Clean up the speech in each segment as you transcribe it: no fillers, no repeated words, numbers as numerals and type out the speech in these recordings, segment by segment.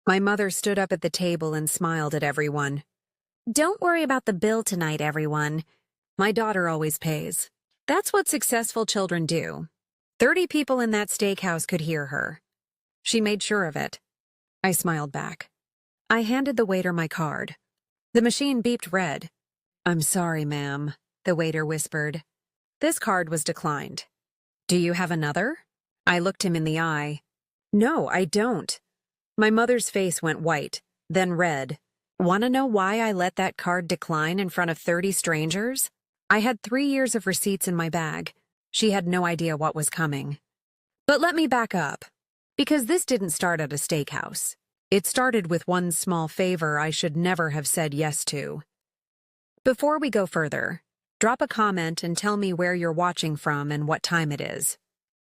My mother stood up at the table and smiled at everyone. "Don't worry about the bill tonight, everyone. My daughter always pays." That's what successful children do. 30 people in that steakhouse could hear her. She made sure of it. I smiled back. I handed the waiter my card. The machine beeped red. "I'm sorry, ma'am," the waiter whispered. "This card was declined." "Do you have another?" I looked him in the eye. "No, I don't." My mother's face went white, then red. "Want to know why I let that card decline in front of 30 strangers? I had 3 years of receipts in my bag. She had no idea what was coming. But let me back up, because this didn't start at a steakhouse. It started with one small favor I should never have said yes to. Before we go further, drop a comment and tell me where you're watching from and what time it is.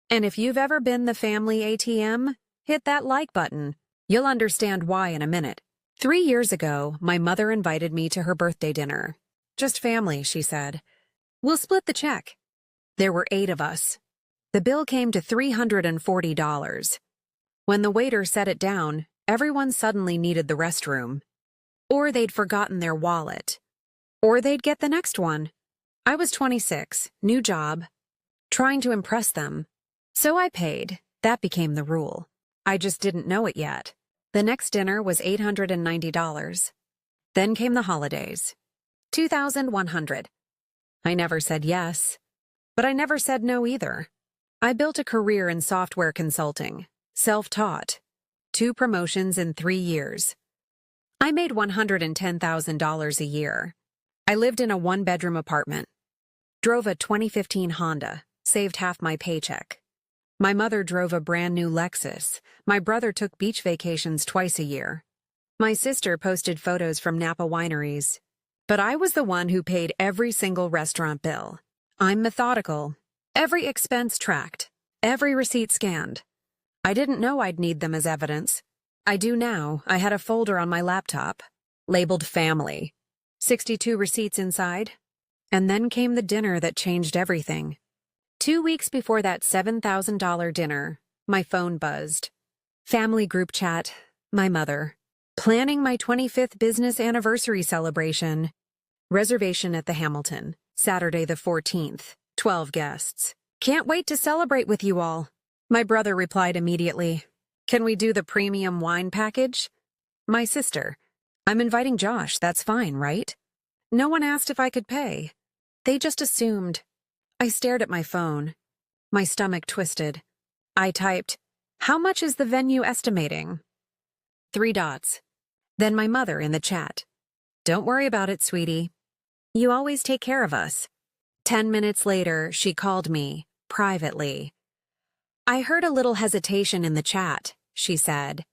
And if you've ever been the family ATM, hit that like button. You'll understand why in a minute. 3 years ago, my mother invited me to her birthday dinner. "Just family," she said. "We'll split the check." There were 8 of us. The bill came to $340. When the waiter set it down, everyone suddenly needed the restroom. Or they'd forgotten their wallet. Or they'd get the next one. I was 26, new job, trying to impress them. So I paid. That became the rule. I just didn't know it yet. The next dinner was $890. Then came the holidays. $2,100. I never said yes, but I never said no either. I built a career in software consulting, self-taught. 2 promotions in 3 years. I made $110,000 a year. I lived in a 1-bedroom apartment. Drove a 2015 Honda, saved half my paycheck. My mother drove a brand new Lexus. My brother took beach vacations twice a year. My sister posted photos from Napa wineries. But I was the one who paid every single restaurant bill. I'm methodical. Every expense tracked. Every receipt scanned. I didn't know I'd need them as evidence. I do now. I had a folder on my laptop, labeled family. 62 receipts inside. And then came the dinner that changed everything. 2 weeks before that $7,000 dinner, my phone buzzed. Family group chat, my mother. Planning my 25th business anniversary celebration. Reservation at the Hamilton, Saturday the 14th, 12 guests. Can't wait to celebrate with you all. My brother replied immediately. Can we do the premium wine package? My sister. I'm inviting Josh, that's fine, right? No one asked if I could pay. They just assumed. I stared at my phone. My stomach twisted. I typed, "How much is the venue estimating?" 3 dots. Then my mother in the chat. "Don't worry about it, sweetie. You always take care of us." 10 minutes later, she called me, privately. "I heard a little hesitation in the chat," she said.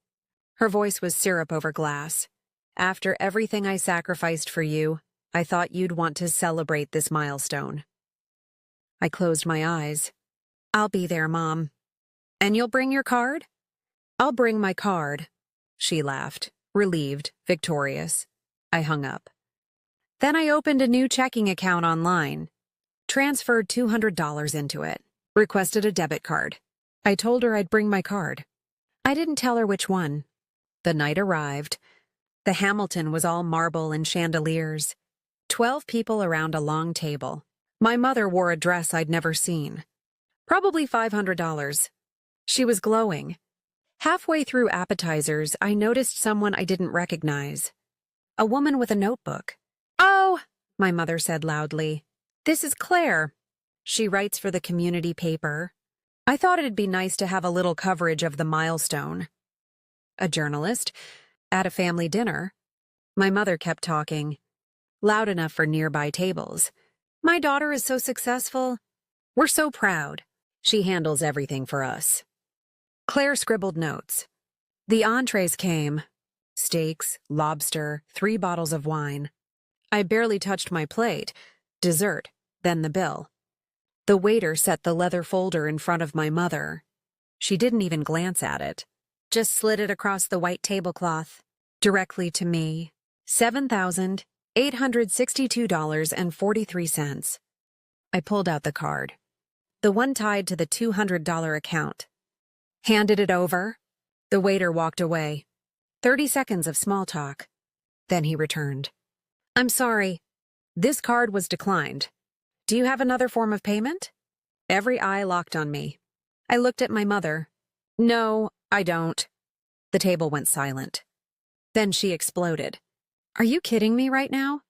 Her voice was syrup over glass. "After everything I sacrificed for you, I thought you'd want to celebrate this milestone." I closed my eyes. "I'll be there, Mom." "And you'll bring your card?" "I'll bring my card." She laughed, relieved, victorious. I hung up. Then I opened a new checking account online, transferred $200 into it, requested a debit card. I told her I'd bring my card. I didn't tell her which one. The night arrived. The Hamilton was all marble and chandeliers. 12 people around a long table. My mother wore a dress I'd never seen. Probably $500. She was glowing. Halfway through appetizers, I noticed someone I didn't recognize. A woman with a notebook. "Oh," my mother said loudly. "This is Claire. She writes for the community paper." I thought it'd be nice to have a little coverage of the milestone. A journalist? At a family dinner? My mother kept talking, loud enough for nearby tables. "My daughter is so successful. We're so proud. She handles everything for us." Claire scribbled notes. The entrees came. Steaks, lobster, 3 bottles of wine. I barely touched my plate. Dessert, then the bill. The waiter set the leather folder in front of my mother. She didn't even glance at it. Just slid it across the white tablecloth, directly to me. $7,862.43. I pulled out the card, the one tied to the $200 account. Handed it over. The waiter walked away. 30 seconds of small talk. Then he returned. I'm sorry. This card was declined. Do you have another form of payment? Every eye locked on me. I looked at my mother. No, I don't. The table went silent. Then she exploded. Are you kidding me right now?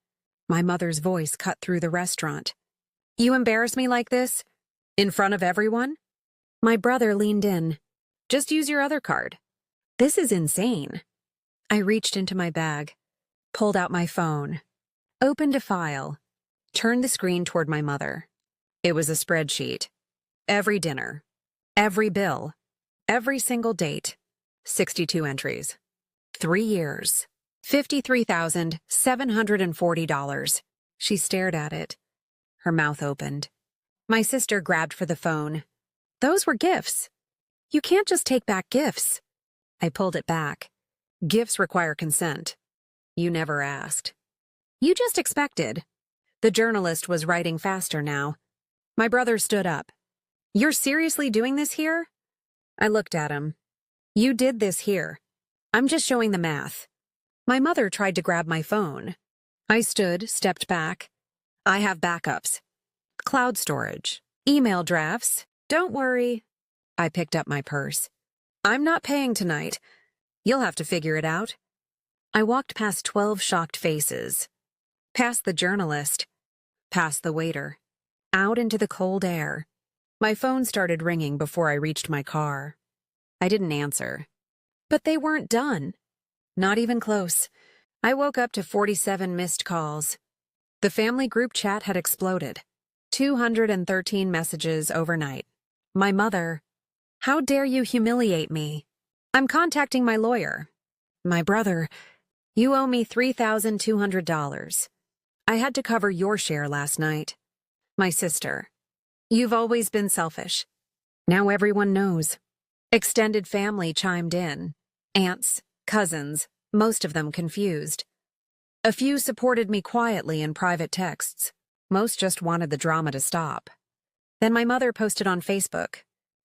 My mother's voice cut through the restaurant. You embarrass me like this? In front of everyone? My brother leaned in. Just use your other card. This is insane. I reached into my bag, pulled out my phone, opened a file, turned the screen toward my mother. It was a spreadsheet. Every dinner, every bill, every single date, 62 entries. 3 years, $53,740. She stared at it. Her mouth opened. My sister grabbed for the phone. Those were gifts. You can't just take back gifts. I pulled it back. Gifts require consent. You never asked. You just expected. The journalist was writing faster now. My brother stood up. You're seriously doing this here? I looked at him. You did this here. I'm just showing the math. My mother tried to grab my phone. I stood, stepped back. I have backups. Cloud storage. Email drafts. Don't worry. I picked up my purse. I'm not paying tonight. You'll have to figure it out. I walked past 12 shocked faces. Past the journalist. Past the waiter. Out into the cold air. My phone started ringing before I reached my car. I didn't answer. But they weren't done. Not even close. I woke up to 47 missed calls. The family group chat had exploded. 213 messages overnight. My mother, how dare you humiliate me? I'm contacting my lawyer. My brother, you owe me $3,200. I had to cover your share last night. My sister, you've always been selfish. Now everyone knows. Extended family chimed in. Aunts, cousins, most of them confused. A few supported me quietly in private texts. Most just wanted the drama to stop. Then my mother posted on Facebook.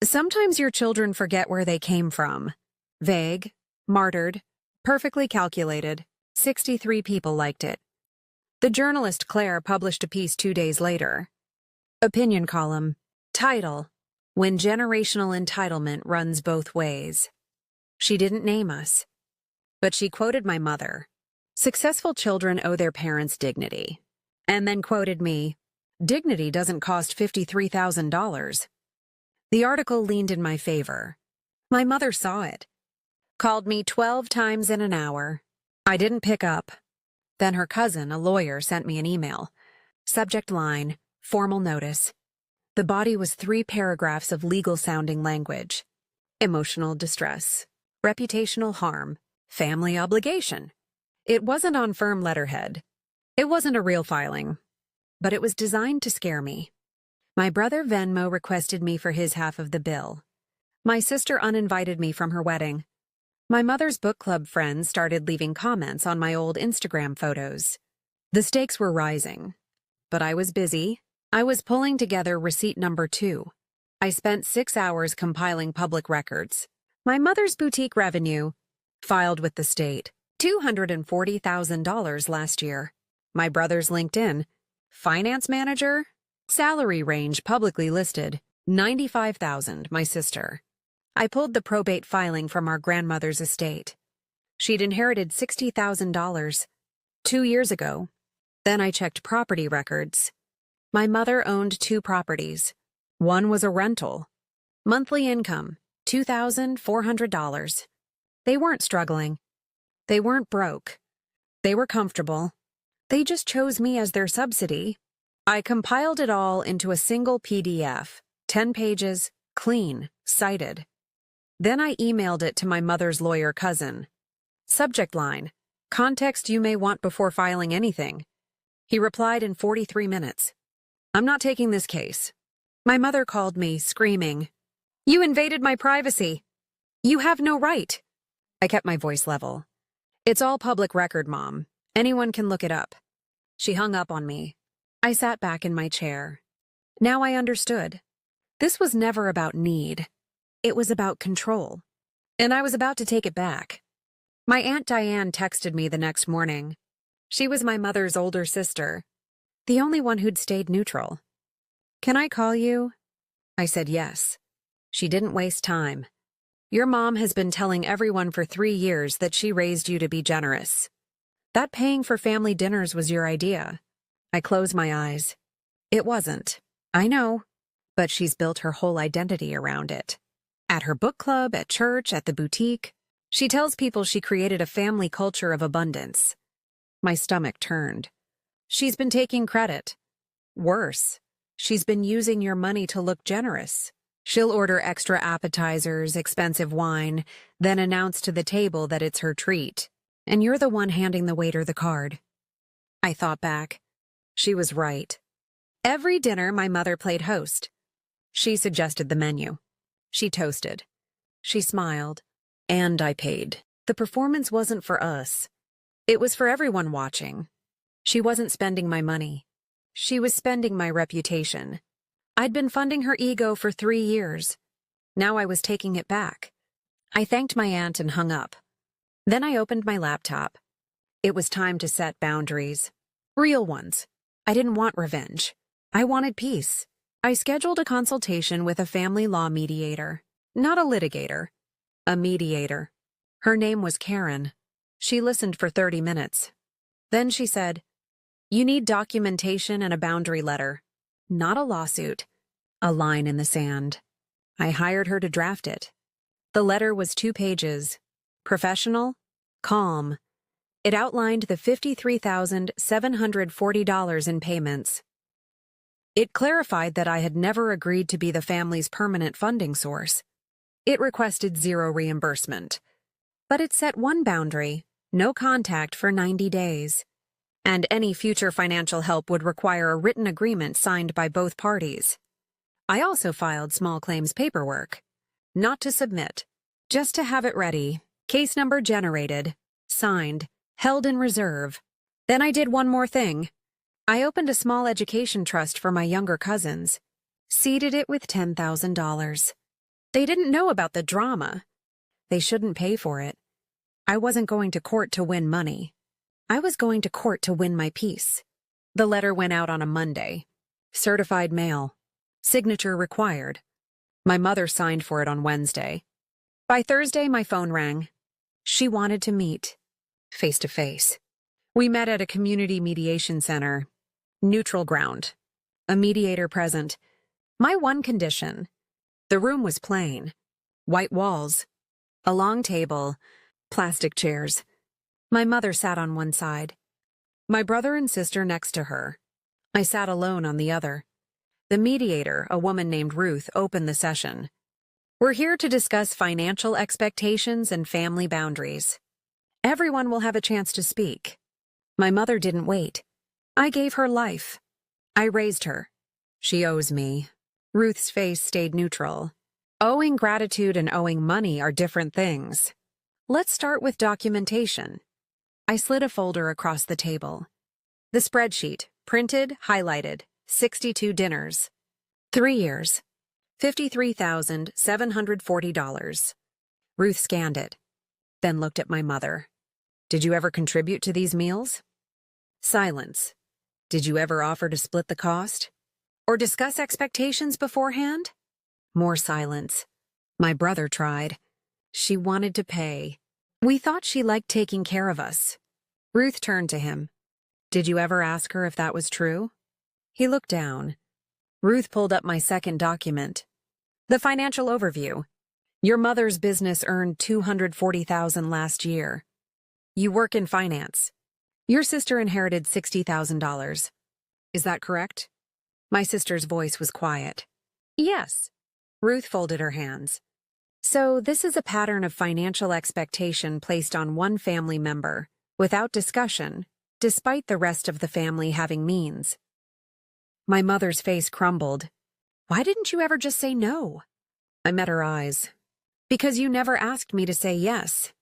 Sometimes your children forget where they came from. Vague, martyred, perfectly calculated. 63 people liked it. The journalist Claire published a piece 2 days later. Opinion column. Title: When Generational Entitlement Runs Both Ways. She didn't name us, but she quoted my mother. Successful children owe their parents dignity. And then quoted me. Dignity doesn't cost $53,000. The article leaned in my favor. My mother saw it. Called me 12 times in an hour. I didn't pick up. Then her cousin, a lawyer, sent me an email. Subject line, formal notice. The body was 3 paragraphs of legal-sounding language. Emotional distress. Reputational harm. Family obligation. It wasn't on firm letterhead. It wasn't a real filing. But it was designed to scare me. My brother Venmo requested me for his half of the bill. My sister uninvited me from her wedding. My mother's book club friends started leaving comments on my old Instagram photos. The stakes were rising. But I was busy. I was pulling together receipt number 2. I spent 6 hours compiling public records. My mother's boutique revenue, filed with the state, $240,000 last year. My brother's LinkedIn, finance manager, salary range publicly listed, $95,000, my sister. I pulled the probate filing from our grandmother's estate. She'd inherited $60,000 2 years ago. Then I checked property records. My mother owned 2 properties. One was a rental. Monthly income, $2,400. They weren't struggling. They weren't broke. They were comfortable. They just chose me as their subsidy. I compiled it all into a single PDF, 10 pages, clean, cited. Then I emailed it to my mother's lawyer cousin. Subject line, context you may want before filing anything. He replied in 43 minutes. I'm not taking this case. My mother called me, screaming, You invaded my privacy. You have no right. I kept my voice level. It's all public record, Mom. Anyone can look it up. She hung up on me. I sat back in my chair. Now I understood. This was never about need. It was about control. And I was about to take it back. My Aunt Diane texted me the next morning. She was my mother's older sister, the only one who'd stayed neutral. "Can I call you?" I said yes. She didn't waste time. "Your mom has been telling everyone for 3 years that she raised you to be generous. That paying for family dinners was your idea." I closed my eyes. It wasn't. I know. But she's built her whole identity around it. At her book club, at church, at the boutique, she tells people she created a family culture of abundance. My stomach turned. She's been taking credit. Worse, she's been using your money to look generous. She'll order extra appetizers, expensive wine, then announce to the table that it's her treat. And you're the one handing the waiter the card. I thought back. She was right. Every dinner, my mother played host. She suggested the menu. She toasted. She smiled. And I paid. The performance wasn't for us. It was for everyone watching. She wasn't spending my money. She was spending my reputation. I'd been funding her ego for 3 years. Now I was taking it back. I thanked my aunt and hung up. Then I opened my laptop. It was time to set boundaries. Real ones. I didn't want revenge. I wanted peace. I scheduled a consultation with a family law mediator. Not a litigator. A mediator. Her name was Karen. She listened for 30 minutes. Then she said, "You need documentation and a boundary letter. Not a lawsuit. A line in the sand." I hired her to draft it. The letter was 2 pages. Professional, calm. It outlined the $53,740 in payments. It clarified that I had never agreed to be the family's permanent funding source. It requested 0 reimbursement. But it set one boundary: no contact for 90 days. And any future financial help would require a written agreement signed by both parties. I also filed small claims paperwork. Not to submit, just to have it ready. Case number generated, signed, held in reserve. Then I did one more thing. I opened a small education trust for my younger cousins. Seeded it with $10,000. They didn't know about the drama. They shouldn't pay for it. I wasn't going to court to win money. I was going to court to win my peace. The letter went out on a Monday. Certified mail. Signature required. My mother signed for it on Wednesday. By Thursday, my phone rang. She wanted to meet. Face to face. We met at a community mediation center. Neutral ground. A mediator present. My one condition. The room was plain. White walls. A long table. Plastic chairs. My mother sat on one side. My brother and sister next to her. I sat alone on the other. The mediator, a woman named Ruth, opened the session. "We're here to discuss financial expectations and family boundaries. Everyone will have a chance to speak." My mother didn't wait. I gave her life. I raised her. She owes me. Ruth's face stayed neutral. Owing gratitude and owing money are different things. Let's start with documentation. I slid a folder across the table. The spreadsheet, printed, highlighted, 62 dinners. 3 years. $53,740. Ruth scanned it, then looked at my mother. "Did you ever contribute to these meals?" Silence. "Did you ever offer to split the cost? Or discuss expectations beforehand?" More silence. My brother tried. She wanted to pay. We thought she liked taking care of us. Ruth turned to him. "Did you ever ask her if that was true?" He looked down. Ruth pulled up my second document. The financial overview. "Your mother's business earned $240,000 last year. You work in finance. Your sister inherited $60,000. Is that correct?" My sister's voice was quiet. "Yes." Ruth folded her hands. "So this is a pattern of financial expectation placed on one family member, without discussion, despite the rest of the family having means." My mother's face crumbled. "Why didn't you ever just say no?" I met her eyes. "Because you never asked me to say yes."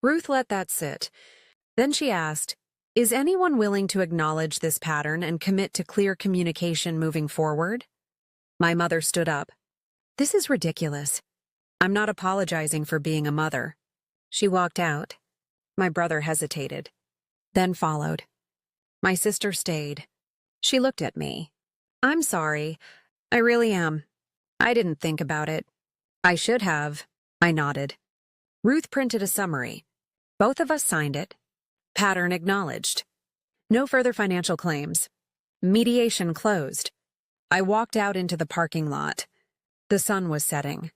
Ruth let that sit. Then she asked, "Is anyone willing to acknowledge this pattern and commit to clear communication moving forward?" My mother stood up. "This is ridiculous. I'm not apologizing for being a mother." She walked out. My brother hesitated, then followed. My sister stayed. She looked at me. I'm sorry. I really am. I didn't think about it. I should have. I nodded. Ruth printed a summary. Both of us signed it. Pattern acknowledged. No further financial claims. Mediation closed. I walked out into the parking lot. The sun was setting.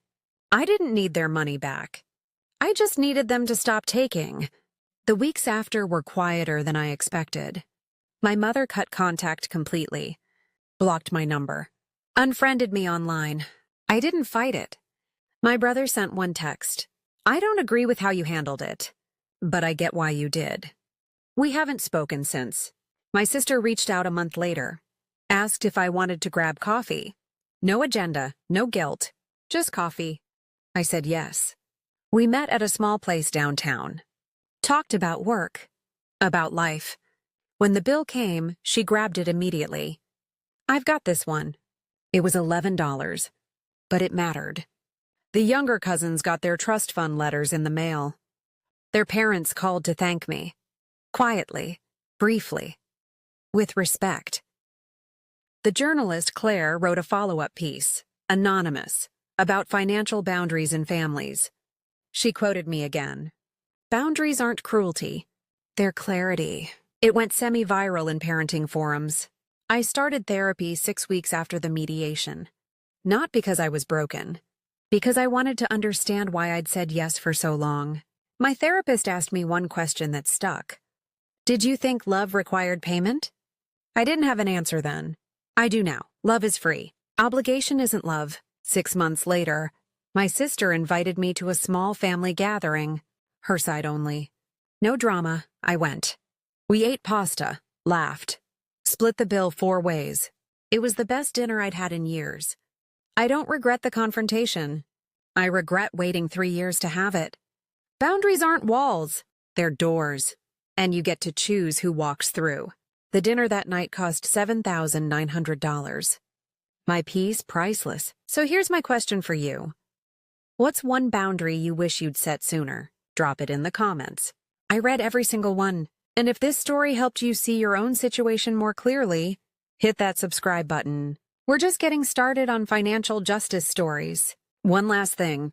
I didn't need their money back. I just needed them to stop taking. The weeks after were quieter than I expected. My mother cut contact completely, blocked my number, unfriended me online. I didn't fight it. My brother sent one text. I don't agree with how you handled it, but I get why you did. We haven't spoken since. My sister reached out a month later, asked if I wanted to grab coffee. No agenda, no guilt, just coffee. I said yes. We met at a small place downtown. Talked about work, about life. When the bill came, she grabbed it immediately. I've got this one. It was $11, but it mattered. The younger cousins got their trust fund letters in the mail. Their parents called to thank me. Quietly, briefly, with respect. The journalist Claire wrote a follow-up piece, anonymous, about financial boundaries in families. She quoted me again. Boundaries aren't cruelty. They're clarity. It went semi-viral in parenting forums. I started therapy 6 weeks after the mediation. Not because I was broken. Because I wanted to understand why I'd said yes for so long. My therapist asked me one question that stuck. Did you think love required payment? I didn't have an answer then. I do now. Love is free. Obligation isn't love. 6 months later, my sister invited me to a small family gathering. Her side only. No drama. I went. We ate pasta, laughed, split the bill 4 ways. It was the best dinner I'd had in years. I don't regret the confrontation. I regret waiting 3 years to have it. Boundaries aren't walls. They're doors. And you get to choose who walks through. The dinner that night cost $7,900. My peace, priceless. So here's my question for you. What's one boundary you wish you'd set sooner? Drop it in the comments. I read every single one. And if this story helped you see your own situation more clearly, hit that subscribe button. We're just getting started on financial justice stories. One last thing.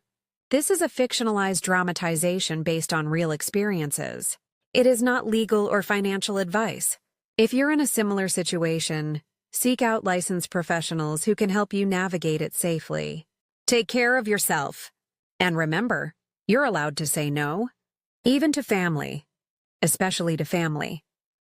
This is a fictionalized dramatization based on real experiences. It is not legal or financial advice. If you're in a similar situation, seek out licensed professionals who can help you navigate it safely. Take care of yourself. And remember, you're allowed to say no, even to family. Especially to family.